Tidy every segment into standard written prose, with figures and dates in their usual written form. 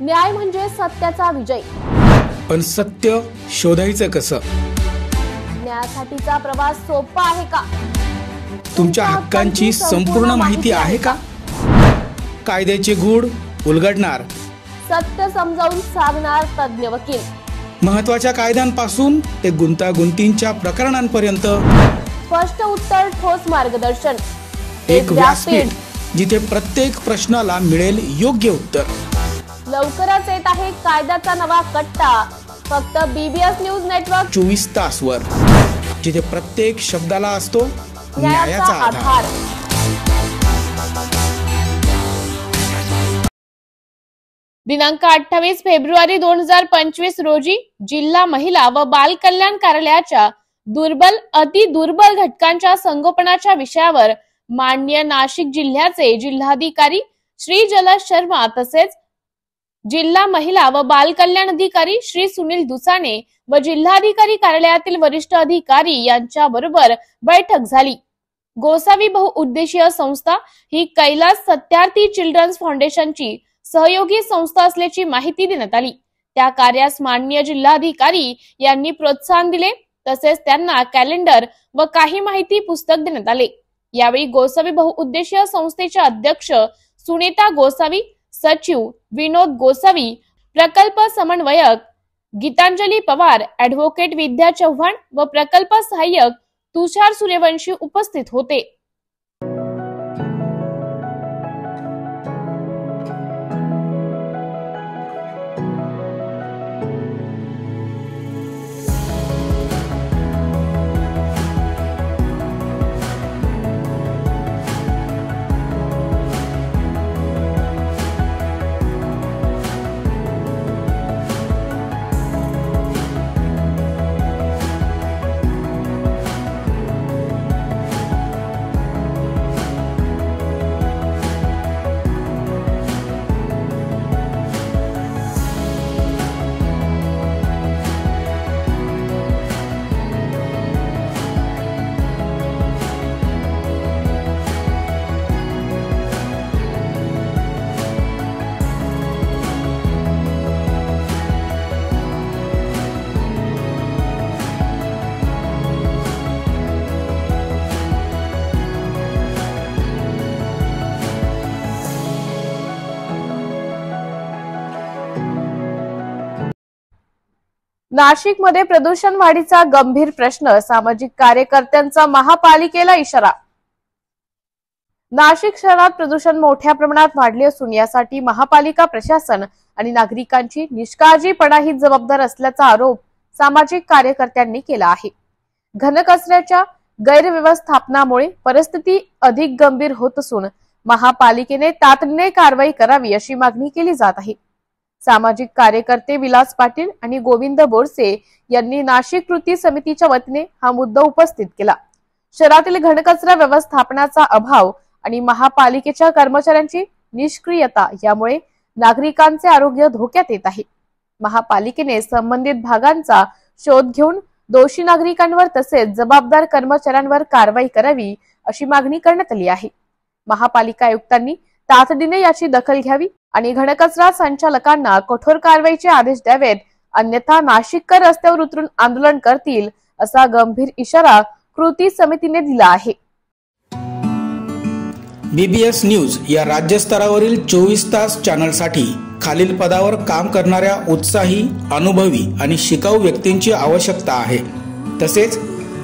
न्याय म्हणजे सत्याचा विजय। पण सत्य शोधायचं कसं? न्यायासाठीचा प्रवास सोपा आहे का? तुमच्या हक्कांची संपूर्ण माहिती आहे का? कायद्याचे गूढ उलगडणार, सत्य समजावून सांगणार तज्ञ वकील। महत्त्वाच्या कायद्यांपासून ते गुंतागुंतींच्या प्रकरणांपर्यंत स्पष्ट उत्तर, ठोस मार्गदर्शन। एक व्यासपीठ जिथे प्रत्येक प्रश्नाला मिळेल योग्य उत्तर। लवकरच येत आहे कायद्याचा नवा कट्टा, फक्त BBS न्यूज नेटवर्क 24 तासवर, जिथे प्रत्येक शब्दाला असतो न्यायाचा आधार। दिनांक 28 फेब्रुवारी 2025 रोजी जिल्हा महिला व बाल कल्याण कार्यालयाच्या दुर्बल अति दुर्बल घटकांच्या संगोपनाच्या विषयावर माननीय नाशिक जिल्ह्याचे जिल्हाधिकारी श्री जलज शर्मा तसेच जिल्हा महिला व बाल कल्याण अधिकारी श्री सुनील दुसाने व जिल्हाधिकारी कार्यालयातील वरिष्ठ अधिकारी यांच्या बरोबर बैठक झाली। गोसावी बहुउद्देशीय संस्था ही कैलास सत्यार्थी चिल्ड्रन्स फाउंडेशनची सहयोगी संस्था असल्याची माहिती देण्यात आली। त्या कार्यास माननीय जिल्हाधिकारी यांनी प्रोत्साहन दिले, तसेच त्यांना कॅलेंडर व काही माहिती पुस्तक देण्यात आले। यावेळी गोसावी बहुउद्देशीय संस्थेचे अध्यक्ष सुनीता गोसावी, सचिव विनोद गोसावी, प्रकल्प समन्वयक गीतांजली पवार, ॲडव्होकेट विद्या चव्हाण व प्रकल्प सहाय्यक तुषार सूर्यवंशी उपस्थित होते। नाशिक मध्ये प्रदूषण वाढीचा गंभीर प्रश्न, सामाजिक कार्यकर्त्यांचा महापालिकेला इशारा। नाशिक शहरात प्रदूषण मोठ्या प्रमाणात वाढले असून यासाठी महापालिका प्रशासन आणि नागरिकांची निष्काळजीपणा ही जबाबदार असल्याचा आरोप सामाजिक कार्यकर्त्यांनी केला आहे। घनकचऱ्याच्या गैरव्यवस्थापनामुळे परिस्थिती अधिक गंभीर होत असून महापालिकेने तातडीने कारवाई करावी अशी मागणी केली जात आहे। सामाजिक कार्यकर्ते विलास पाटील आणि गोविंद बोरसे यांनी नाशिक कृती समितीच्या वतीने हा मुद्दा उपस्थित केला। शहरातील घनकचरा व्यवस्थापनाचा अभाव आणि महापालिकेच्या कर्मचाऱ्यांची निष्क्रियता यामुळे नागरिकांचे आरोग्य धोक्यात येत आहे। महापालिकेने संबंधित भागांचा शोध घेऊन दोषी नागरिकांवर तसेच जबाबदार कर्मचाऱ्यांवर कारवाई करावी अशी मागणी करण्यात आली आहे। महापालिका आयुक्तांनी तातडीने याची दखल घ्यावी आणि घनकचरा संचालकांना कठोर कारवाईचे आदेश द्यावेत, अन्यथा नाशिककर रस्त्यावर उतरून आंदोलन करतील असा गंभीर इशारा कृती समितीने दिला आहे। BBS न्यूज या राज्यस्तरावरील 24 तास चॅनलसाठी खालील पदावर काम करणाऱ्या उत्साही, अनुभवी आणि शिकाऊ व्यक्तींची आवश्यकता आहे। तसेच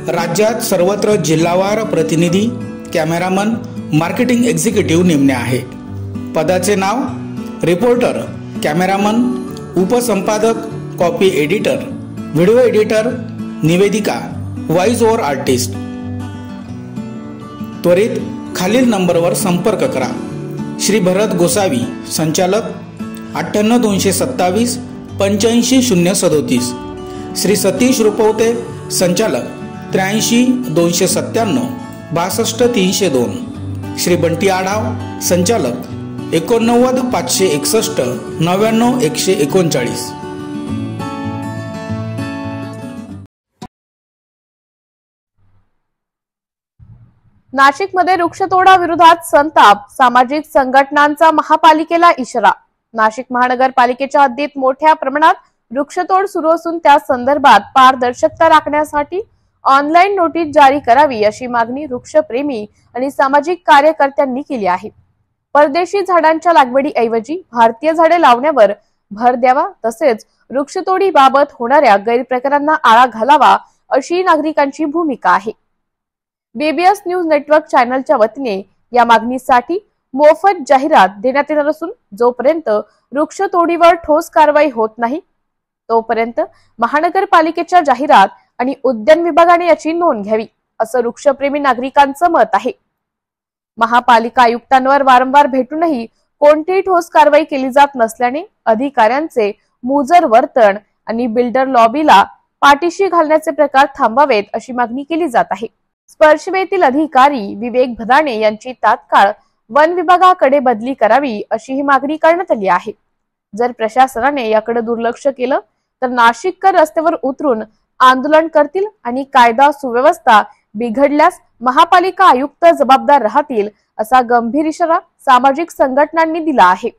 राज्यात सर्वत्र जिल्हावार प्रतिनिधी, कॅमेरामन, मार्केटिंग एक्झिक्युटिव्ह नेमणे आहे। पदाचे नाव रिपोर्टर, कॅमेरामन, उपसंपादक, कॉपी एडिटर, व्हिडिओ एडिटर, निवेदिका, व्हॉइस ओव्हर आर्टिस्ट। त्वरित खालील नंबरवर संपर्क करा। श्री भरत गोसावी, संचालक 98 227 85 037। श्री सतीश रुपवते, संचालक 83 297 62 302। श्री बंटी आढाव, संचालक 89 561 99 139। नाशिकमध्ये वृक्षतोडा विरोधात संताप, सामाजिक संघटनांचा महापालिकेला इशारा। नाशिक महानगरपालिकेच्या हद्दीत मोठ्या प्रमाणात वृक्षतोड सुरू असून त्या संदर्भात पारदर्शकता राखण्यासाठी ऑनलाईन नोटीस जारी करावी अशी मागणी वृक्षप्रेमी आणि सामाजिक कार्यकर्त्यांनी केली आहे। परदेशी झाडांच्या लागवडीऐवजी भारतीय झाडे लावण्यावर भर द्यावा तसेच वृक्षतोडीबाबत होणाऱ्या गैरप्रकारांना आळा घालावा अशी नागरिकांची भूमिका आहे। बीबीएस न्यूज नेटवर्क चॅनलच्या वतीने या मागणीसाठी मोफत जाहिरात देण्यात येणार असून जोपर्यंत वृक्षतोडीवर ठोस कारवाई होत नाही तोपर्यंत महानगरपालिकेच्या जाहिरात आणि उद्यान विभागाने याची नोंद घ्यावी असं वृक्षप्रेमी नागरिकांचं मत आहे। महापालिका आयुक्तांवर वारंवार भेटूनही कोणतीही ठोस कारवाई केली जात नसल्याने अधिकाऱ्यांचे मुजर वर्तन आणि बिल्डर लॉबीला पाठीशी घालण्याचे प्रकार थांबावेत अशी मागणी केली जात आहे। स्पर्शवेतील अधिकारी विवेक भदाणे यांची तात्काळ वन विभागाकडे बदली करावी अशी ही मागणी करण्यात आली आहे। जर प्रशासनाने याकडे दुर्लक्ष केलं तर नाशिककर रस्त्यावर उतरून आंदोलन करतील आणि कायदा सुव्यवस्था बिघडल्यास महापालिका आयुक्त जबाबदार राहतील असा गंभीर इशारा सामाजिक संघटनांनी दिला आहे।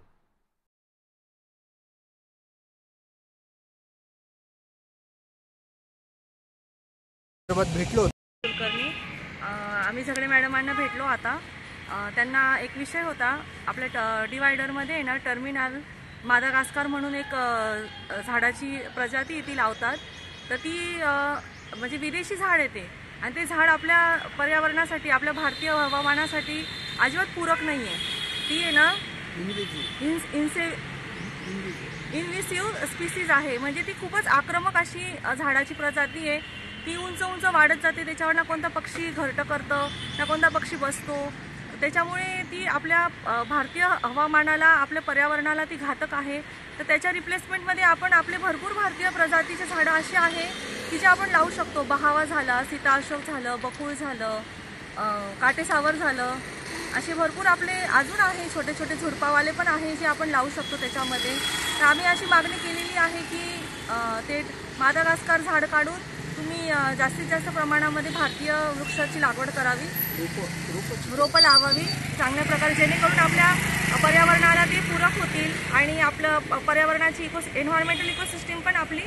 भेटलो कुलकर्णी आम्ही झगडे मॅडमांना भेटलो आता। त्यांना एक विषय होता आपल्या डिवायडरमध्ये ना टर्मिनल मादागास्कर म्हणून एक झाडाची प्रजाती ती लावतात, तर ती म्हणजे विदेशी झाड आहे ते, आणि ते झाड आपल्या पर्यावरणासाठी आपल्या भारतीय हवामानासाठी अजिबात पूरक नाही आहे। ती आहे ना इन्व्हेसिव्ह स्पीसीज आहे, म्हणजे ती खूपच आक्रमक अशी झाडाची प्रजाती आहे। ती उंच उंच वाढत जाते, त्याच्यावर ना कोणता पक्षी घरटं करतं ना कोणता पक्षी बसतो, त्याच्यामुळे ती आपल्या भारतीय हवामानाला आपल्या पर्यावरणाला ती घातक आहे। तर त्याच्या रिप्लेसमेंटमध्ये आपण आपले भरपूर भारतीय प्रजातीचे झाडं अशी आहे की जे आपण लावू शकतो। बहावा झाला, सीता अशोक झालं, बकुळ झालं, काटेसावर झालं, असे भरपूर आपले अजून आहे, छोटे छोटे झुडपावाले पण आहे जे आपण लावू शकतो त्याच्यामध्ये। तर आम्ही अशी मागणी केलेली आहे की ते मादागास्कर झाड काढून तुम्ही जास्तीत जास्त प्रमाणामध्ये भारतीय वृक्षाची लागवड करावी, रोपं लावावी चांगल्या प्रकारे, जेणेकरून आपल्या पर्यावरणाला ते पूरक होतील आणि आपलं पर्यावरणाची एन्व्हायरमेंटल इकोसिस्टीम पण आपली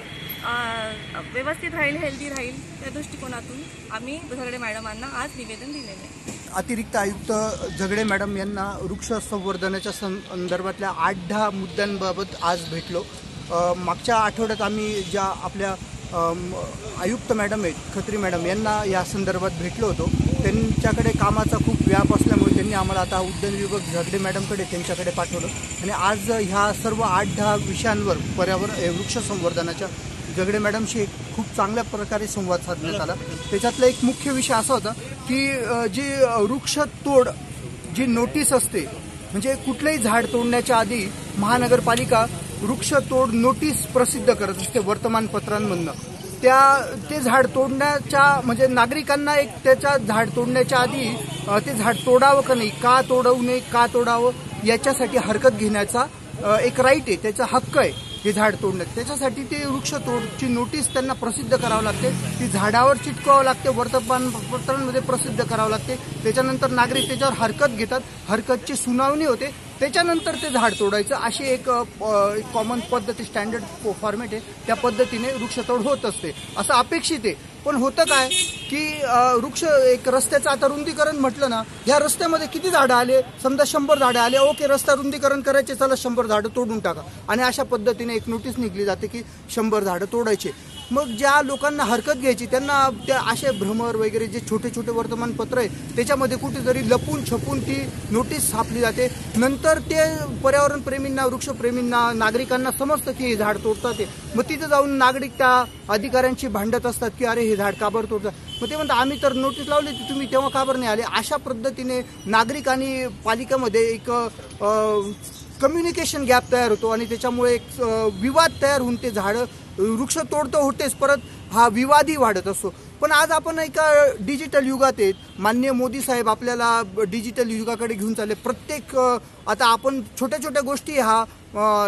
व्यवस्थित राहील, हेल्दी राहील। त्या दृष्टिकोनातून आम्ही झगडे मॅडमांना आज निवेदन दिलेले आहे। अतिरिक्त आयुक्त झगडे मॅडम यांना वृक्ष संवर्धनाच्या संदर्भातल्या 8-10 मुद्द्यांबाबत आज भेटलो। मागच्या आठवड्यात आम्ही ज्या आपल्या आयुक्त मॅडम आहेत खत्री मॅडम यांना या संदर्भात भेटलो होतो। त्यांच्याकडे कामाचा खूप व्याप असल्यामुळे त्यांनी आम्हाला आता उद्यान विभाग झगडे मॅडमकडे त्यांच्याकडे पाठवलं आणि आज ह्या सर्व 8-10 विषयांवर वृक्ष संवर्धनाच्या झगडे मॅडमशी खूप चांगल्या प्रकारे संवाद साधण्यात आला। त्याच्यातला एक मुख्य विषय असा होता की जी वृक्षतोड जी नोटीस असते, म्हणजे कुठलंही झाड तोडण्याच्या आधी महानगरपालिका वृक्षतोड नोटीस प्रसिद्ध करत असते वर्तमानपत्रांमधनं। ते झाड तोडण्याच्या म्हणजे नागरिकांना एक त्याच्या झाड तोडण्याच्या आधी ते झाड तोडावं का नाही, का तोडवू नये, का तोडावं याच्यासाठी हरकत घेण्याचा एक राईट आहे, त्याचा हक्क आहे हे झाड तोडण्यात। त्याच्यासाठी ते वृक्षतोडची नोटीस त्यांना प्रसिद्ध करावं लागते, ती झाडावर चिटकावं लागते, वर्तमानपत्रांमध्ये प्रसिद्ध करावं लागते। त्याच्यानंतर नागरिक त्याच्यावर हरकत घेतात, हरकतची सुनावणी होते, त्याच्यानंतर ते झाड तोडायचं अशी एक कॉमन पद्धती स्टँडर्ड फॉर्मॅट आहे। त्या पद्धतीने वृक्षतोड होत असते असं अपेक्षित आहे। पण होतं काय की वृक्ष एक रस्त्याचं आता रुंदीकरण म्हटलं ना, या रस्त्यामध्ये किती झाडं आले, समजा 100 झाडं आले, ओके रस्ता रुंदीकरण करायचे, चला 100 झाडं तोडून टाका, आणि अशा पद्धतीने एक नोटीस निघली जाते की 100 झाडं तोडायचे। मग ज्या लोकांना हरकत घ्यायची त्यांना त्या असे भ्रमर वगैरे जे छोटे छोटे वर्तमानपत्र आहे त्याच्यामध्ये कुठेतरी लपून छपून ती नोटीस छापली जाते। नंतर ते पर्यावरण प्रेमींना, वृक्षप्रेमींना, नागरिकांना समजतं की हे झाड तोडतात, मग तिथे जाऊन नागरिक त्या अधिकाऱ्यांशी भांडत असतात की अरे हे झाड का बरं तोडतात, मग ते म्हणतात आम्ही तर नोटीस लावली होती, तुम्ही तेव्हा का बरं नाही आले। अशा पद्धतीने नागरिक आणि पालिकेमध्ये एक कम्युनिकेशन गॅप तयार होतो आणि त्याच्यामुळे एक विवाद तयार होऊन ते झाडं वृक्ष तोडतं होतेच, परत हा विवादही वाढत असतो। पण आज आपण एका डिजिटल युगात आहेत, माननीय मोदी साहेब आपल्याला डिजिटल युगाकडे घेऊन चालले। प्रत्येक आता आपण छोट्या छोट्या गोष्टी हा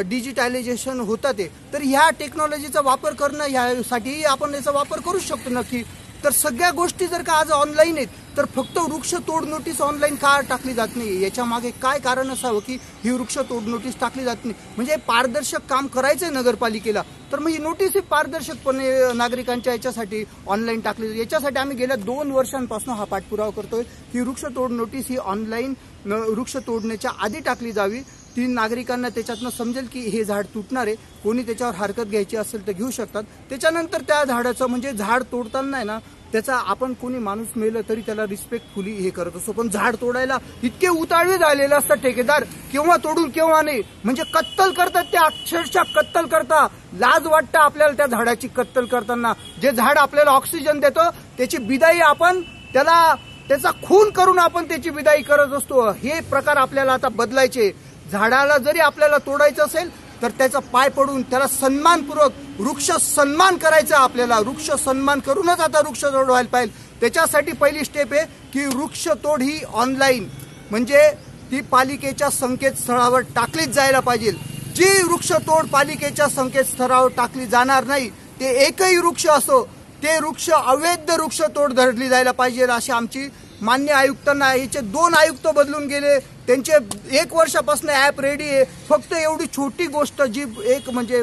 डिजिटलायझेशन होतात आहे, तर ह्या टेक्नॉलॉजीचा वापर करणं ह्यासाठी आपण याचा वापर करू शकतो नक्की। तर सगळ्या गोष्टी जर का आज ऑनलाईन आहेत तर फक्त वृक्ष तोड नोटीस ऑनलाईन का टाकली जात नाही, याच्या मागे काय कारण असावं की ही वृक्ष तोड नोटीस टाकली जात नाही? म्हणजे पारदर्शक काम करायचंय नगरपालिकेला, तर मग ही नोटीस पारदर्शकपणे नागरिकांच्या याच्यासाठी ऑनलाईन टाकली. याच्यासाठी आम्ही गेल्या 2 वर्षांपासून हा पाठपुरावा करतोय की वृक्ष तोड नोटीस ही ऑनलाईन वृक्ष तोडण्याच्या आधी टाकली जावी. ती नागरिकांना त्याच्यातनं समजेल की हे झाड तुटणार आहे, कोणी त्याच्यावर हरकत घ्यायची असेल तर घेऊ शकतात. त्याच्यानंतर त्या झाडाचं म्हणजे झाड तोडताना आहे ना, त्याचा आपण कोणी माणूस मेलं तरी त्याला रिस्पेक्टफुली हे करत असतो, पण झाड तोडायला इतके उतावळे झालेले असतात ठेकेदार, केव्हा तोडून केव्हा नाही, म्हणजे कत्तल करतात ते, अक्षरशः कत्तल करतात. लाज वाटतं आपल्याला त्या झाडाची कत्तल करताना. जे झाड आपल्याला ऑक्सिजन देतं त्याची बिदाई आपण त्याचा खून करून आपण त्याची बिदाई करत असतो. हे प्रकार आपल्याला आता बदलायचे. झाडाला जरी आपल्याला तोडायचं असेल तर त्याचा पाय पडून त्याला सन्मानपूर्वक वृक्ष सन्मान करायचा. आपल्याला वृक्ष सन्मान करूनच आता वृक्ष तोड व्हायला पाहिजे. त्याच्यासाठी पहिली स्टेप आहे की वृक्ष तोड ही ऑनलाईन म्हणजे ती पालिकेच्या संकेतस्थळावर टाकलीच जायला पाहिजे. जी वृक्ष तोड पालिकेच्या संकेतस्थळावर टाकली जाणार नाही ते एकही वृक्ष असो ते वृक्ष अवैध वृक्ष तोड धरली जायला पाहिजे, अशी आमची मान्य आयुक्तांना. याचे 2 आयुक्त बदलून गेले, त्यांचे 1 वर्षापासून ॲप रेडी आहे. फक्त एवढी छोटी गोष्ट जी एक म्हणजे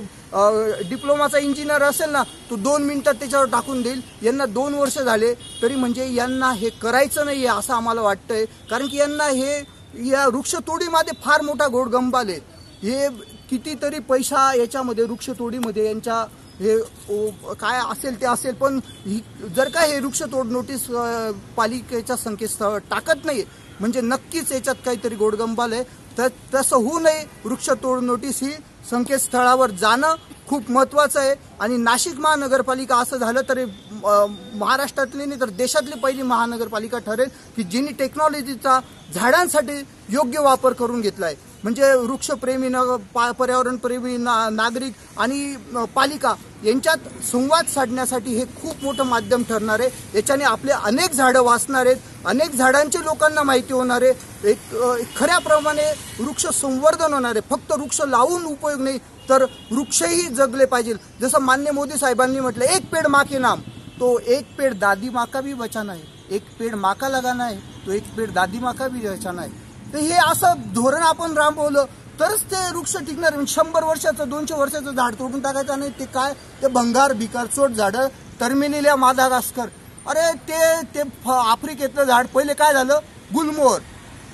डिप्लोमाचा इंजिनियर असेल ना, तो 2 मिनिटात त्याच्यावर टाकून देईल. यांना 2 वर्ष झाले तरी म्हणजे यांना हे करायचं नाही आहे असं आम्हाला वाटतंय. कारण की यांना हे या वृक्षतोडीमध्ये फार मोठा घोड गंबाले. हे कितीतरी पैसा याच्यामध्ये वृक्षतोडीमध्ये यांच्या हे काय असेल ते असेल, पण जर का हे वृक्षतोड नोटीस पालिकेच्या संकेतस्थळावर टाकत नाही म्हणजे नक्कीच याच्यात काहीतरी गोडगंबाल आहे. तर तसं होऊ नये. वृक्षतोड नोटीस ही संकेतस्थळावर जाणं खूप महत्त्वाचं आहे. आणि नाशिक महानगरपालिका असं झालं तर महाराष्ट्रातली नाही तर देशातली पहिली महानगरपालिका ठरेल की जिने टेक्नॉलॉजीचा झाडांसाठी योग्य वापर करून घेतला आहे. म्हणजे वृक्षप्रेमी पर्यावरणप्रेमी नागरिक आणि पालिका यांच्यात संवाद साधण्यासाठी हे खूप मोठं माध्यम ठरणार आहे. याच्याने आपले अनेक झाडं वाचणार आहेत, अनेक झाडांची लोकांना माहिती होणार आहे. एक खऱ्याप्रमाणे वृक्ष संवर्धन होणार आहे. फक्त वृक्ष लावून उपयोग नाही तर वृक्षही जगले पाहिजे. जसं माननीय मोदी साहेबांनी म्हटलं, एक पेड़ माँ के नाम, तो एक पेड़ दादी माँ का भी बचाना है, एक पेड़ माँ का लगाना है, तो एक पेड़ दादी माँ का भी बचाना है. तर हे असं धोरण आपण राबवलं तरच ते वृक्ष टिकणार. 100 वर्षाचं 200 वर्षाचं झाड तोडून टाकायचं नाही. ते काय ते भंगार भिकारचोट झाडं, टर्मिनिलिया मादागास्कर, अरे ते आफ्रिकेतलं झाड पहिले काय झालं, गुलमोहर,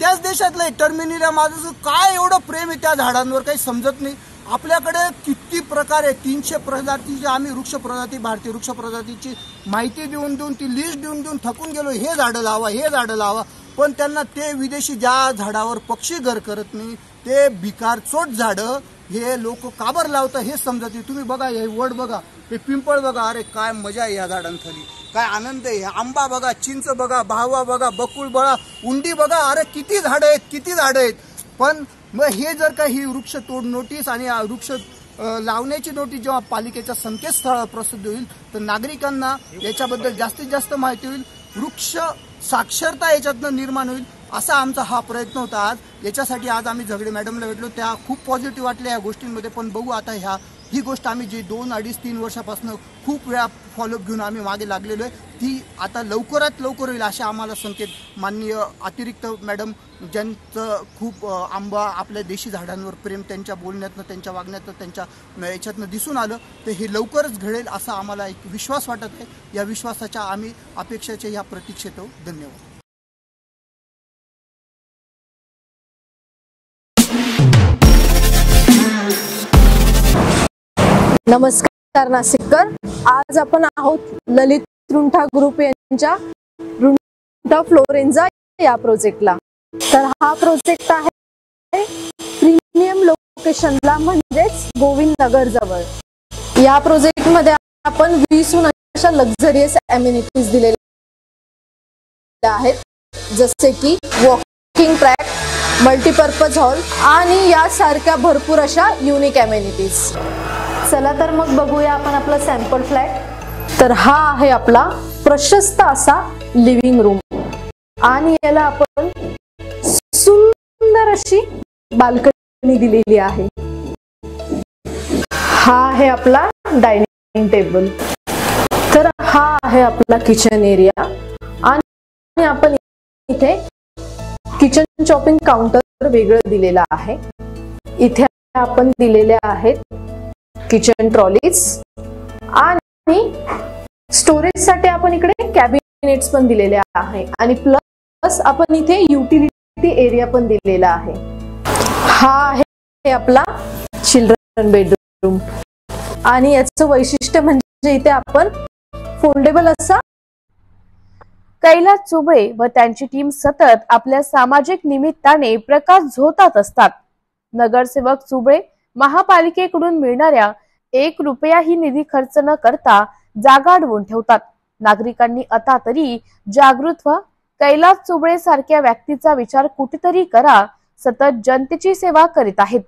त्याच देशातलं टर्मिनिलिया मादागास्कर. काय एवढं प्रेम आहे त्या झाडांवर काही समजत नाही. आपल्याकडे किती प्रकार आहे, 300 प्रजातीचे आम्ही वृक्ष प्रजाती, भारतीय वृक्ष प्रजातीची माहिती देऊन ती लिस्ट देऊन थकून गेलो. हे झाडं लावा, हे झाडं लावा, पण त्यांना ते विदेशी ज्या झाडावर पक्षी घर करत नाही ते भिकारचोट झाडं हे लोक काबर लावतात हे समजत नाही. तुम्ही बघा, हे वड बघा, हे पिंपळ बघा, अरे काय मजा आहे या झाडांखाली, काय आनंद आहे. आंबा बघा, चिंच बघा, भावा बघा, बकुळ बघा, उंडी बघा, अरे किती झाडं आहेत. पण मग हे जर का ही वृक्ष तोड नोटीस आणि वृक्ष लावण्याची नोटीस जेव्हा पालिकेच्या संकेतस्थळावर प्रसिद्ध होईल तर नागरिकांना याच्याबद्दल जास्तीत जास्त माहिती होईल. वृक्ष साक्षरता याच्यातनं निर्माण होईल असा आमचा हा प्रयत्न होता आज. याच्यासाठी आज आम्ही झगडे मॅडमला भेटलो, त्या खूप पॉझिटिव्ह वाटल्या या गोष्टींमध्ये. पण बघू आता ही गोष्ट आम्ही जी 2, 2.5, 3 वर्षापासून खूप वेळा फॉलोअप घेऊन आम्ही मागे लागलेलो आहे, ती आता लवकरात लवकर होईल असे आम्हाला संकेत माननीय अतिरिक्त मॅडम ज्यांचं खूप आंबा आपल्या देशी झाडांवर प्रेम त्यांच्या बोलण्यातनं, त्यांच्या वागण्यातनं, त्यांच्या याच्यातनं दिसून आलं. तर हे लवकरच घडेल असा आम्हाला एक विश्वास वाटत आहे. या विश्वासाच्या आम्ही अपेक्षेच्या ह्या प्रतीक्षेत आहोत. धन्यवाद. नमस्कार नाशिककर. आज आपण आहोत ललित रुंठा ग्रुप यांच्या रुंठा फ्लोरेंजा या प्रोजेक्टला. तर हा प्रोजेक्ट आहे प्रीमियम लोकेशनला म्हणजेच गोविंद नगर जवळ. या प्रोजेक्ट मध्ये आपण 20 अशा लक्झरियस अम्युनिटीज दिलेल्या आहेत, जसे की वॉकिंग ट्रॅक, मल्टीपर्पज हॉल आणि यासारख्या भरपूर अशा युनिक अम्युनिटीज. चला तर मग बघूया आपण आपला सॅम्पल फ्लॅट. तर हा आहे आपला प्रशस्त असा लिव्हिंग रूम आणि याला आपण सुंदर अशी बाल्कनी दिलेली आहे. हा आहे आपला डायनिंग टेबल. तर हा आहे आपला किचन एरिया आणि आपण इथे किचन शॉपिंग काउंटर वेगळं दिलेलं आहे. इथे आपण दिलेल्या आहेत किचन ट्रॉलीज आणि स्टोरेज साठी आपण इकडे कॅबिनेट्स पण दिलेले आहे आणि प्लस आपण इथे युटिलिटी एरिया पण दिलेला आहे. हा आहे आपला चिल्ड्रन बेडरूम आणि याचं वैशिष्ट्य म्हणजे इथे आपण फोल्डेबल असा. कैलास चुबळे व त्यांची टीम सतत आपल्या सामाजिक निमित्ताने प्रकाश झोतात असतात. नगरसेवक चुबळे महापालिकेकडून मिळणाऱ्या 1 रुपयाही निधी खर्च न करता जागा अडवून ठेवतात. नागरिकांनी आता तरी जागृत व्हा. कैलास चुबळे सारख्या व्यक्तीचा विचार कुठेतरी करा. सतत जनतेची सेवा करीत आहेत.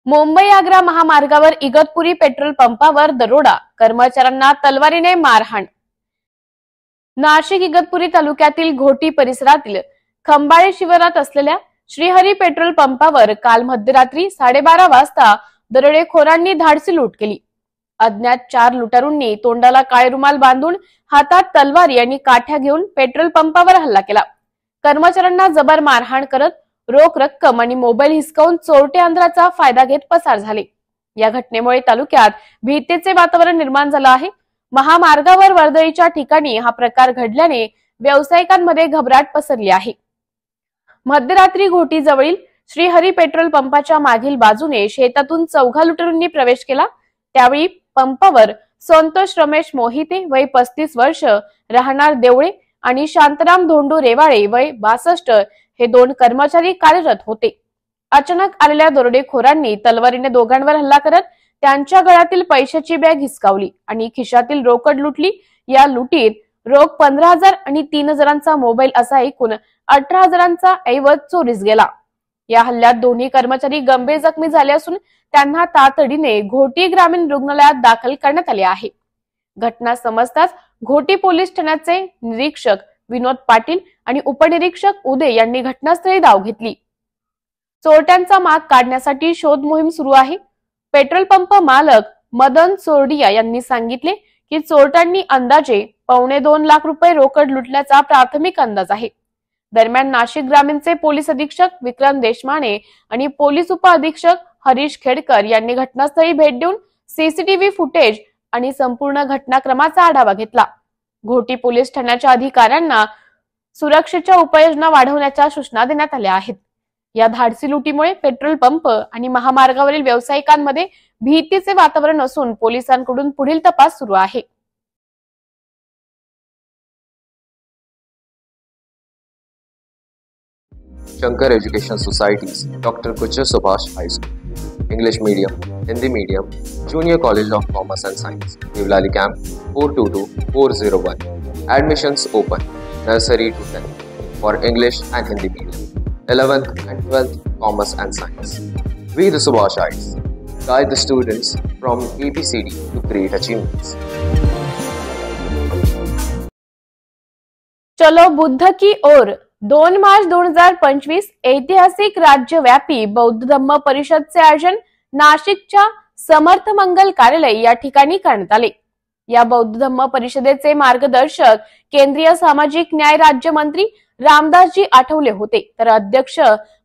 मुंबई आग्रा महामार्गावर इगतपुरी पेट्रोल पंपावर दरोडा, कर्मचाऱ्यांना तलवारीने मारहाण. नाशिक इगतपुरी तालुक्यातील घोटी परिसरातील खंबाळे शिवारात असलेल्या श्रीहरी पेट्रोल पंपावर काल मध्यरात्री 12:30 वाजता दरोडेखोरांनी धाडसी लूट केली. अज्ञात 4 लुटारूंनी तोंडाला काळे रुमाल बांधून हातात तलवारी आणि काठ्या घेऊन पेट्रोल पंपावर हल्ला केला. कर्मचाऱ्यांना जबर मारहाण करत रोख रक्कम आणि मोबाईल हिसकावून चोरटे अंतराचा फायदा घेत पसार झाले. या घटनेमुळे तालुक्यात भीतीचे वातावरण निर्माण झालं आहे. महामार्गावर वर्दळीच्या ठिकाणी हा प्रकार घडल्याने व्यावसायिकांमध्ये घबराट पसरली आहे. मध्यरात्री घोटी जवळील श्रीहरी पेट्रोल पंपाच्या मागील बाजूने शेतातून 4 लुटारूंनी प्रवेश केला. त्यावेळी पंपावर संतोष रमेश मोहिते वय 35 वर्ष राहणार देवळे आणि शांताराम धोंडू रेवाळे वय 62 हे 2 कर्मचारी कार्यरत होते. अचानक आलेल्या दरोडेखोरांनी तलवारीने दोघांवर हल्ला करत त्यांच्या गळ्यातील पैशाची बॅग हिसकावली आणि खिशातील रोकड लुटली. या लुटीत रोख 15,000 आणि 3,000चा मोबाईल असा एकूण 18,000चा ऐवज चोरीस गेला. या हल्ल्यात दोन्ही कर्मचारी गंभीर जखमी झाले असून त्यांना तातडीने घोटी ग्रामीण रुग्णालयात दाखल करण्यात आले आहे. घटना समजताच घोटी पोलीस ठाण्याचे निरीक्षक विनोद पाटील आणि उपनिरीक्षक उदय यांनी घटनास्थळी धाव घेतली. चोरट्यांचा माग काढण्यासाठी शोध मोहीम सुरू आहे. पेट्रोल पंप मालक मदन सोरडिया यांनी सांगितले की चोरट्यांनी अंदाजे 1.25 लाख रुपये रोकड लुटल्याचा प्राथमिक अंदाज आहे. दरम्यान नाशिक ग्रामीणचे पोलीस अधीक्षक विक्रम देशमाने आणि पोलीस उप अधीक्षक हरीश खेडकर यांनी घटनास्थळी भेट देऊन सीसीटीव्ही फुटेज आणि संपूर्ण घटनाक्रमाचा आढावा घेतला. घोटी पोलीस ठाण्याच्या अधिकाऱ्यांना सुरक्षेच्या उपाययोजना वाढवण्याच्या सूचना देण्यात आल्या आहेत. या धाडसी लुटीमुळे पेट्रोल पंप आणि महामार्गावरील व्यावसायिकांमध्ये भीतीचे वातावरण असून पोलिसांकडून पुढील तपास सुरू आहे. Shankar Education Societies, Dr. Kuchar Subhash High School, English Medium, Hindi Medium, Junior College of Commerce and Science, Nivlali Camp 422401. Admissions open, nursery to 10th for English and Hindi Medium, 11th and 12th Commerce and Science. We the Subhashites guide the students from ABCD to great achievements. चलो बुद्ध की or 2 March 2025 ऐतिहासिक राज्यव्यापी बौद्ध धम्म परिषदचे आयोजन नाशिकच्या समर्थ मंगल कार्यालय या ठिकाणी करण्यात आले. या बौद्ध धम्म परिषदेचे मार्गदर्शक केंद्रीय सामाजिक न्याय राज्यमंत्री रामदासजी आठवले होते, तर अध्यक्ष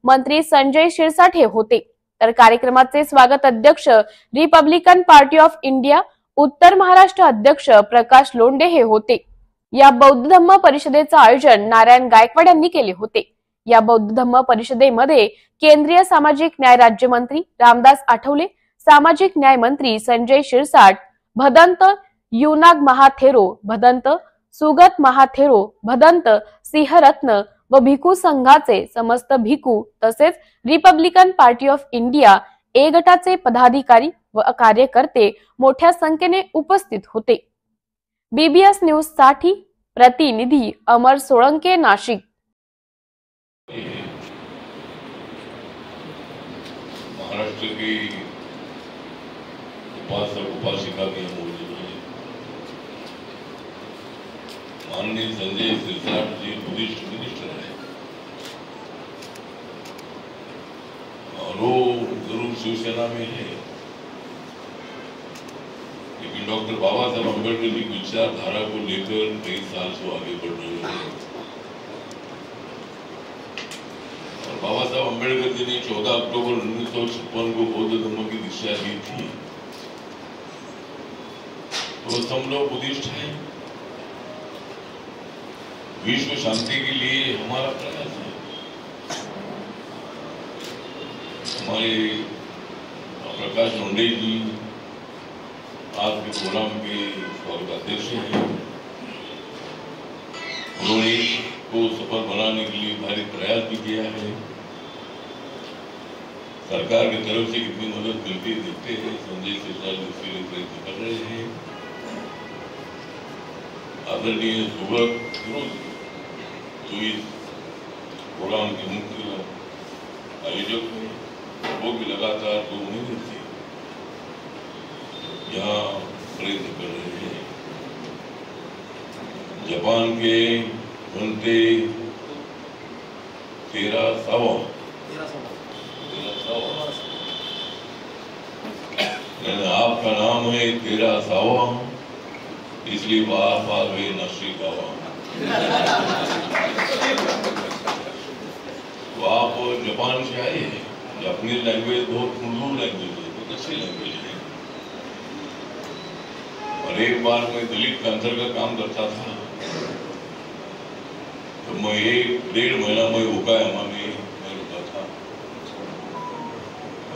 मंत्री संजय शिरसाट हे होते. तर कार्यक्रमाचे स्वागत अध्यक्ष रिपब्लिकन पार्टी ऑफ इंडिया उत्तर महाराष्ट्र अध्यक्ष प्रकाश लोंढे हे होते. या बौद्ध धम्म परिषदेचे आयोजन नारायण गायकवाड यांनी केले होते. या बौद्ध धम्म परिषदेमध्ये केंद्रीय सामाजिक न्याय राज्यमंत्री रामदास आठवले, सामाजिक न्याय मंत्री संजय शिरसाट, भदंत युनाग महाथेरो, भदंत सुगत महाथेरो, भदंत सिंहरत्न व भिकू संघाचे समस्त भिकू तसेच रिपब्लिकन पार्टी ऑफ इंडिया ए गटाचे पदाधिकारी व कार्यकर्ते मोठ्या संख्येने उपस्थित होते. बीबीएस न्यूज साठी प्रतिनिधी अमर सोळंके, नाशिक. महाराष्ट्र की उपासक उपासिका भी मौजूद है. माननीय संजय शिरसाट जी बुद्धिस्ट मिनिस्टर है और वो जरूर शिवसेना में है, लेकिन डॉक्टर बाबा साहब अम्बेडकर की विचारधारा को लेकर कई साल से आगे बढ़ रहे हैं. और बाबा साहब अम्बेडकर जी ने 14 अक्टूबर 1956 को बौद्ध धर्म की दीक्षा दी थी. तो हम लोग बुद्धिस्ट हैं. विश्व शांति के लिए हमारा प्रयास है. हमारे प्रकाश लोंढे जी आज के प्रोग्राम के स्वागताध्यक्ष हैं. उन्होंने को सफल बनाने के लिए भारी प्रयास भी किया है. सरकार की तरफ से कितनी मदद मिलती है देखते हैं. संजय शिरसाट उसके लिए प्रयत्न कर रहे हैं. आदरणीय सुब्रत जो इस प्रोग्राम के मुख्य आयोजक हैं, वो भी लगातार 2 महीने से यहाँ प्रयत्न कर रहे हैं. जापान के बनते 13वां आपका नाम है 13वां, इसलिए बार बार वे नासिक आवा. तो आप जापान से आए हैं. जापानीज लैंग्वेज बहुत उर्दू लैंग्वेज है, बहुत अच्छी लैंग्वेज है. और एक बार मैं दलित कैंसर का काम करता था, तो मैं 1-1.5 महीना मैं ओकायामा में रुका था.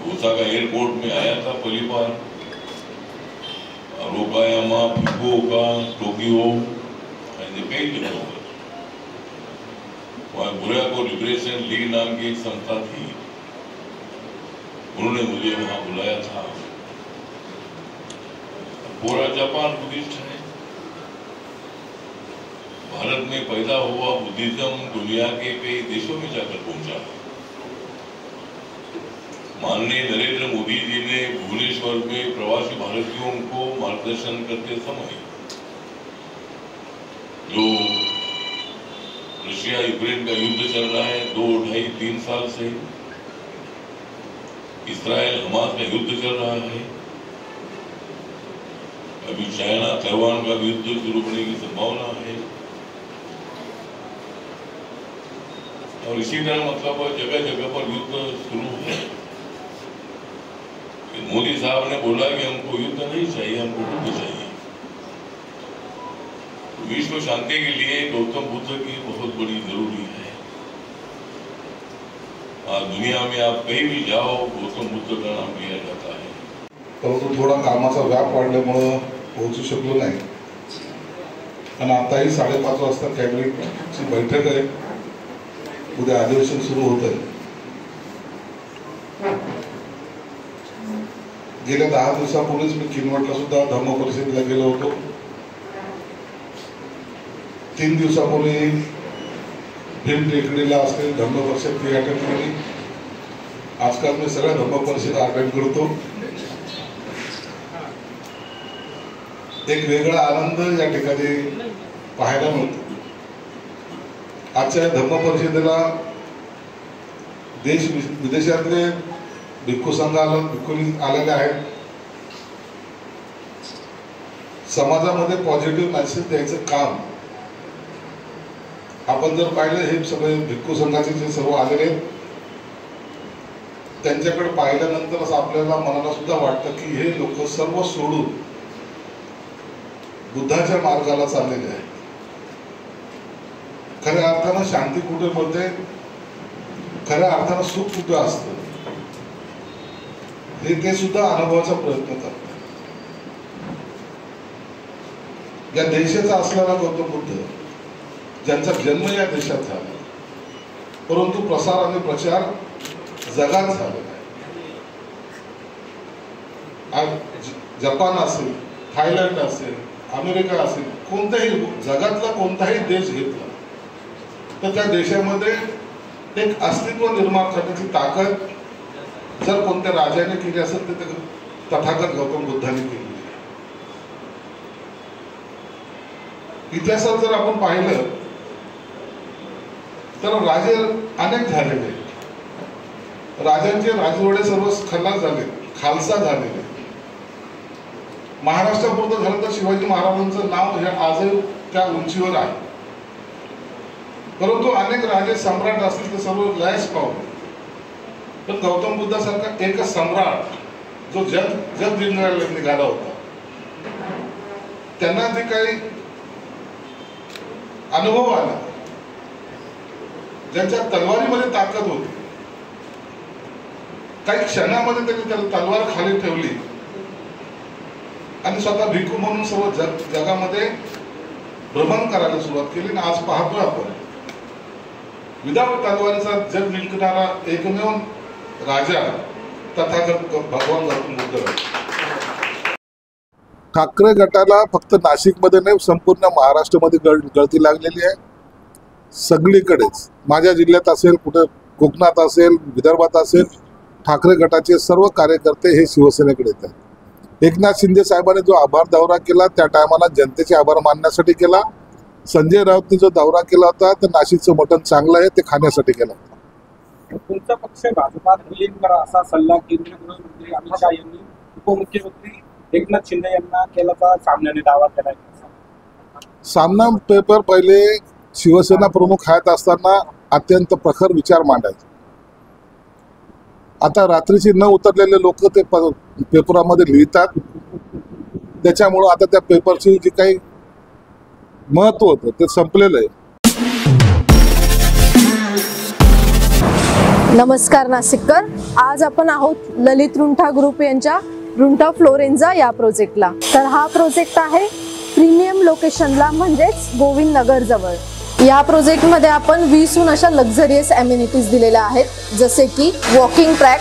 ओसाका एयरपोर्ट में आया था पहली बार. और ओकायामा, फुकुओका, टोक्यो ऐसे कई जगहों पर वहाँ बुराको लिबरेशन लीग नाम की एक संस्था थी, उन्होंने मुझे वहाँ बुलाया था. पूरा जापान बुद्धिस्ट है. भारत में पैदा हुआ बुद्धिज्म दुनिया के कई देशों में जाकर पहुंचा. माननीय नरेंद्र मोदी जी ने भुवनेश्वर में प्रवासी भारतीयों को मार्गदर्शन करते समय जो रशिया यूक्रेन का युद्ध चल रहा है 2, 2.5, 3 साल से, इस्राइल हमास का युद्ध चल रहा है, अभी चाइना ताइवान का युद्ध शुरू होने की संभावना है. और इसी तरह मतलब जगह जगह पर युद्ध शुरू है. मोदी साहब ने बोला कि हमको युद्ध नहीं चाहिए, हमको बुद्ध चाहिए. विश्व शांति के लिए गौतम बुद्ध की बहुत बड़ी जरूरी है. आज दुनिया में आप कहीं भी जाओ गौतम बुद्ध का नाम लिया जाता है. परंतु थोडा कामाचा व्याप वाढल्यामुळे पोहोचू शकलो नाही. आणि आताही 5:30 वाजता कॅबिनेटची बैठक आहे. उद्या अधिवेशन सुरू होत आहे. गेल्या 10 दिवसापूर्वीच मी किनवटला सुद्धा धम्म परिषदेला गेलो होतो. 3 दिवसापूर्वी भीम टेकडीला असलेली धम्म परिषद ती अटेंड केली. आजकाल मी सगळ्या धम्म परिषद अटेंड करतो. एक वेगळा आनंद या ठिकाणी पाहायला मिळतो. आजच्या धम्म परिषदेला देश विदेशातले भिक्खू संघाला भिक्खुनी आलेले आहेत. समाजामध्ये पॉझिटिव्ह मेसेज द्यायचं काम आपण जर पाहिलं हे सगळे भिक्खू संघाचे जे सर्व आलेले आहेत त्यांच्याकडे पाहिल्यानंतर आपल्याला मनाला सुद्धा वाटतं की हे लोक सर्व सोडून बुद्धाच्या मार्गाला चाललेले आहेत. खऱ्या अर्थानं शांती कुठे मिळते, खऱ्या अर्थानं सुख कुठे असतं हे ते सुद्धा अनुभवाचा प्रयत्न करतात. या देशाचा असलेला गौतम बुद्ध ज्यांचा जन्म या देशात झाला परंतु प्रसार आणि प्रचार जगात झालेला आहे. आज जपान असेल, थायलंड असेल, अमेरिका असेल, कोणत्याही जगातला कोणताही देश घेतला तर त्या देशामध्ये एक अस्तित्व निर्माण करण्याची ताकद जर कोणत्या राजाने केली असेल तर ते तथागत गौतम बुद्धाने केली. इतिहासात जर आपण पाहिलं तर राजे अनेक झालेले, राजांचे राजवाडे सर्व खल्लास झाले, खालसा झालेले. महाराष्ट्रापुरतं झालं तर शिवाजी महाराजांचं नाव हे आजही त्या उंचीवर आहे. परंतु अनेक राजे सम्राट असतील ते सर्व लयच पावले. पण गौतम बुद्धासारखा एक सम्राट जो जग जिंकायला निघाला होता त्यांना जे काही अनुभव आला, ज्यांच्या तलवारीमध्ये ताकद होती, काही क्षणामध्ये त्यांनी त्याला तलवार खाली ठेवली आणि स्वतः भिक्खू म्हणून सर्व जगामध्ये भ्रमण करायला सुरुवात केली. आणि आज पाहतोय आपण विदाऊट तलवारीचा जग जिंकणारा एकमेव राजा तथागत भगवान गौतम बुद्ध. ठाकरे गटाला फक्त नाशिकमध्ये नाही संपूर्ण महाराष्ट्रामध्ये गळती लागलेली आहे. सगळीकडेच माझ्या जिल्ह्यात असेल, कुठे कोकणात असेल, विदर्भात असेल, ठाकरे गटाचे सर्व कार्यकर्ते हे शिवसेनेकडे येतात. एकनाथ शिंदे साहेबांनी जो आभार दौरा केला त्या टायमाला जनतेचे आभार मानण्यासाठी केला. संजय राऊतने जो दौरा केला होता तर नाशिकचं मटण चांगलं आहे ते खाण्यासाठी केला होता. तुमचा पक्ष भाजपात विलीन करा असा सल्ला केंद्रीय गृहमंत्री अमित शहा यांनी उपमुख्यमंत्री एकनाथ शिंदे यांना केल्याचा सामन्याने दावा केला. सामना पेपर पहिले शिवसेना प्रमुख हयात असताना अत्यंत प्रखर विचार मांडायचे. आता रात्रीची न उतरलेले लोक ते पेपरामध्ये लिहितात, त्याच्यामुळं आता त्या पेपरची जी काही महत्व होतं ते संपलेलं आहे. नमस्कार नाशिककर, आज आपण आहोत ललित रुंठा ग्रुप यांच्या रुंठा फ्लोरेन्झा या प्रोजेक्टला. तर हा प्रोजेक्ट आहे प्रीमियम लोकेशनला, म्हणजेच गोविंद नगर जवळ. या प्रोजेक्टमध्ये आपण 20हून अशा लक्झरियस अमेनिटीज दिलेल्या आहेत, जसे की वॉकिंग ट्रॅक,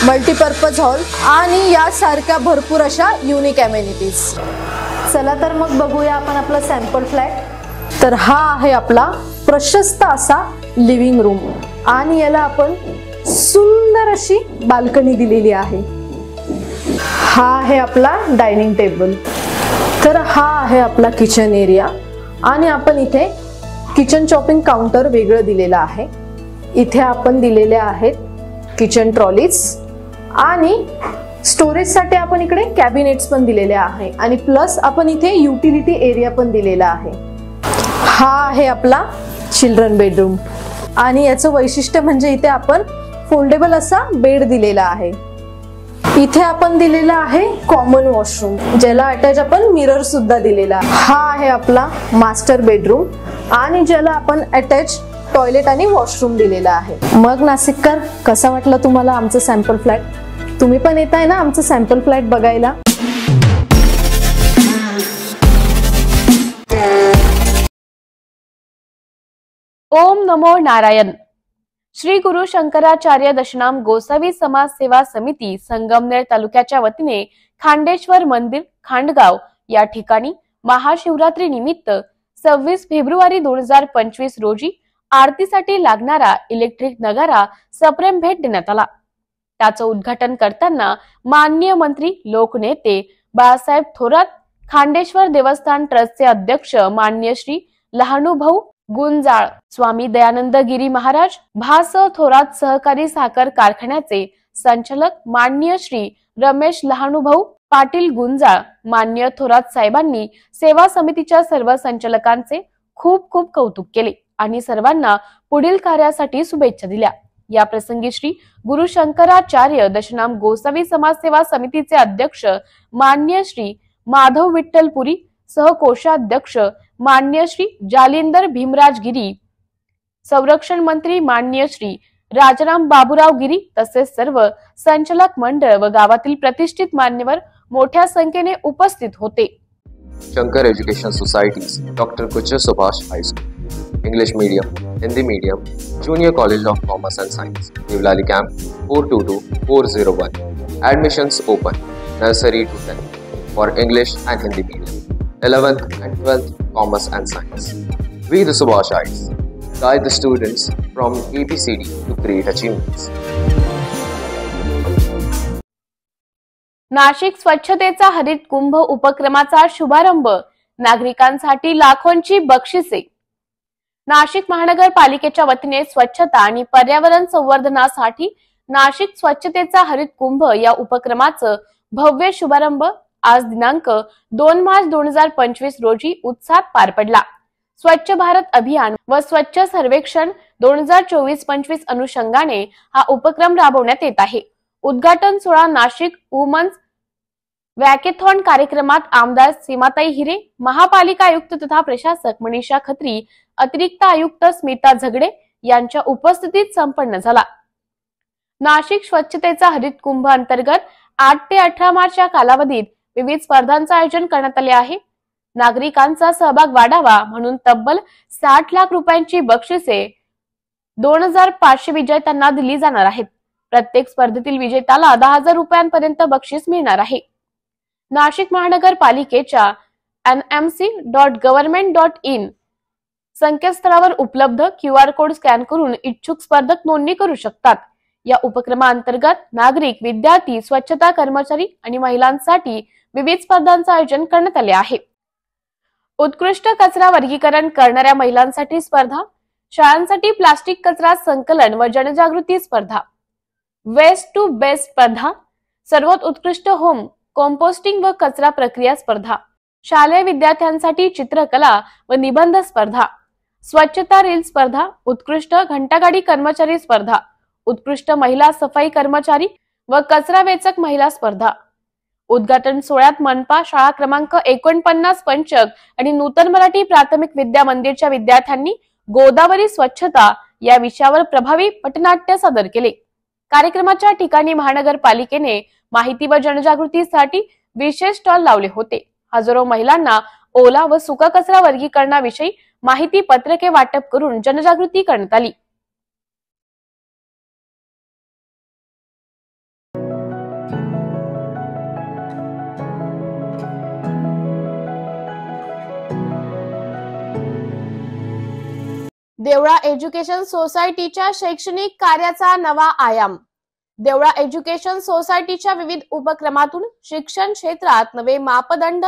मल्टीपर्पज हॉल आणि यासारख्या भरपूर अशा युनिक अमेनिटीज. चला तर मग बघूया आपण आपला सॅम्पल फ्लॅट. तर हा आहे आपला प्रशस्त असा लिव्हिंग रूम आणि याला आपण सुंदर अशी बाल्कनी दिलेली आहे. हा आहे आपला डायनिंग टेबल. तर हा आहे आपला किचन एरिया आणि आपण इथे किचन चॉपिंग काउंटर वेगळं दिलेलं आहे. इथे आपण दिलेले आहेत किचन ट्रॉलीज आणि स्टोरेजसाठी आपण इकडे कॅबिनेट्स पण दिलेले आहे आणि प्लस आपण इथे युटिलिटी एरिया पण दिलेला आहे. हा आहे आपला चिल्ड्रन बेडरूम आणि याचं वैशिष्ट्य म्हणजे इथे आपण फोल्डेबल असा बेड दिलेला आहे. इथे आपण दिलेला आहे कॉमन वॉशरूम, ज्याला अटॅच आपण मिरर सुद्धा दिलेला आहे. हा आहे आपला मास्टर बेडरूम आणि ज्याला आपण अटॅच टॉयलेट आणि वॉशरूम दिलेला आहे. मग नाशिककर, कसा वाटला तुम्हाला आमचं सॅम्पल फ्लॅट? तुम्ही पण येताय ना आमचं सॅम्पल फ्लॅट बघायला? ओम नमो नारायण. श्री गुरु शंकराचार्य दशनाम गोसावी समाज सेवा समिती संगमनेर तालुक्याच्या वतीने खांडेश्वर मंदिर खांडगाव या ठिकाणी महाशिवरात्री निमित्त 26 फेब्रुवारी 2025 रोजी आरतीसाठी लागणारा इलेक्ट्रिक नगारा सप्रेम भेट देण्यात आला. त्याचं उद्घाटन करताना माननीय मंत्री लोकनेते बाळासाहेब थोरात, खांडेश्वर देवस्थान ट्रस्टचे अध्यक्ष माननीय श्री लहानुभाऊ गुंजाळ, स्वामी दयानंद गिरी महाराज, भास थोरात सहकारी साखर कारखान्याचे संचालक माननीय श्री रमेश लहानुभाऊ पाटील गुंजाळ, माननीय थोरात साहेबांनी सेवा समितीच्या सर्व संचालकांचे खूप खूप कौतुक केले. आणि सर्वांना पुढील कार्यासाठी शुभेच्छा दिल्या। या प्रसंगी श्री गुरुशंकराचार्य दशनाम गोसावी समाज सेवा समितीचे अध्यक्ष मान्य श्री माधव विठ्ठलपुरी, सहकोषाध्यक्ष मान्य श्री जालिंदर भीमराज गिरी, संरक्षण मंत्री मान्य श्री राजाराम बाबूराव गिरी तसेच सर्व संचालक मंडळ व गावातील प्रतिष्ठित मान्यवर मोठ्या संख्येने उपस्थित होते। Shankar education societies, doctor Kuchar Subhash high school, English medium, Hindi medium, junior college of commerce and science, Deolali camp 422-401. Admissions open, nursery to 10th for English and Hindi medium, 11th and 12th commerce and science. We the Subhashites guide the students from ABCD to great achievements. Nashik स्वच्छतेचा हरित कुंभ उपक्रमाचा शुभारंभ, नागरिकांसाठी लाखोंची बक्षिसे। नाशिक महानगरपालिकेच्या वतीने स्वच्छता आणि पर्यावरण संवर्धनासाठी नाशिक स्वच्छतेचा हरित कुंभ या उपक्रमाचं भव्य शुभारंभ आज दिनांक 2 मार्च 2025 रोजी उत्साहात पार पडला। स्वच्छ भारत अभियान व स्वच्छ सर्वेक्षण 2024-25 अनुषंगाने हा उपक्रम राबवण्यात येत आहे। उद्घाटन सोहळा नाशिक वुमन्स वॅकेथॉन कार्यक्रमात आमदार सीमाताई हिरे, महापालिका आयुक्त तथा प्रशासक मनीषा खत्री, अतिरिक्त आयुक्त स्मिता झगडे यांच्या उपस्थितीत संपन्न झाला। नाशिक स्वच्छतेचा हरित कुंभ अंतर्गत 8 ते 18 मार्च या कालावधीत विविध स्पर्धांचे आयोजन करण्यात आले आहे। नागरिकांचा सहभाग वाढावा म्हणून तब्बल 60 लाख रुपयांची बक्षिसे 2500 विजेत्यांना दिली जाणार आहेत। प्रत्येक स्पर्धेतील विजेत्याला 10,000 रुपयांपर्यंत बक्षीस मिळणार आहे। नाशिक महानगरपालिकेच्या nmc.government.in संकेतस्थळावर उपलब्ध QR कोड स्कॅन करून इच्छुक स्पर्धक नोंदणी करू शकतात। या उपक्रमाअंतर्गत नागरिक, विद्यार्थी, स्वच्छता कर्मचारी आणि महिलांसाठी विविध स्पर्धांचे आयोजन करण्यात आले आहे। उत्कृष्ट कचरा वर्गीकरण करणाऱ्या महिलांसाठी स्पर्धा, शाळांसाठी प्लास्टिक कचरा संकलन व जनजागृती स्पर्धा, वेस्ट टू बेस्ट स्पर्धा, सर्वात उत्कृष्ट होम कंपोस्टिंग व कचरा प्रक्रिया स्पर्धा, शालेय विद्यार्थ्यांसाठी चित्रकला व निबंध स्पर्धा, स्वच्छता रील स्पर्धा, उत्कृष्ट घंटागाडी कर्मचारी स्पर्धा, उत्कृष्ट महिला सफाई कर्मचारी व कचरा वेचक महिला स्पर्धा। उद्घाटन सोहळ्यात मनपा शाळा क्रमांक 49 पंचक आणि नूतन मराठी प्राथमिक विद्या मंदिरच्या विद्यार्थ्यांनी गोदावरी स्वच्छता या विषयावर प्रभावी पटनाट्य सादर केले। कार्यक्रमाच्या ठिकाणी महानगरपालिकेने माहिती व जनजागृतीसाठी विशेष स्टॉल लावले होते। हजारो महिलांना ओला व सुका कचरा वर्गीकरणाविषयी माहिती पत्रके वाटप करून जनजागृती करण्यात आली। देवळा एज्युकेशन सोसायटीच्या शैक्षणिक कार्याचा नवा आयाम। देवळा एज्युकेशन सोसायटीच्या विविध उपक्रमातून शिक्षण क्षेत्रात नवे मापदंड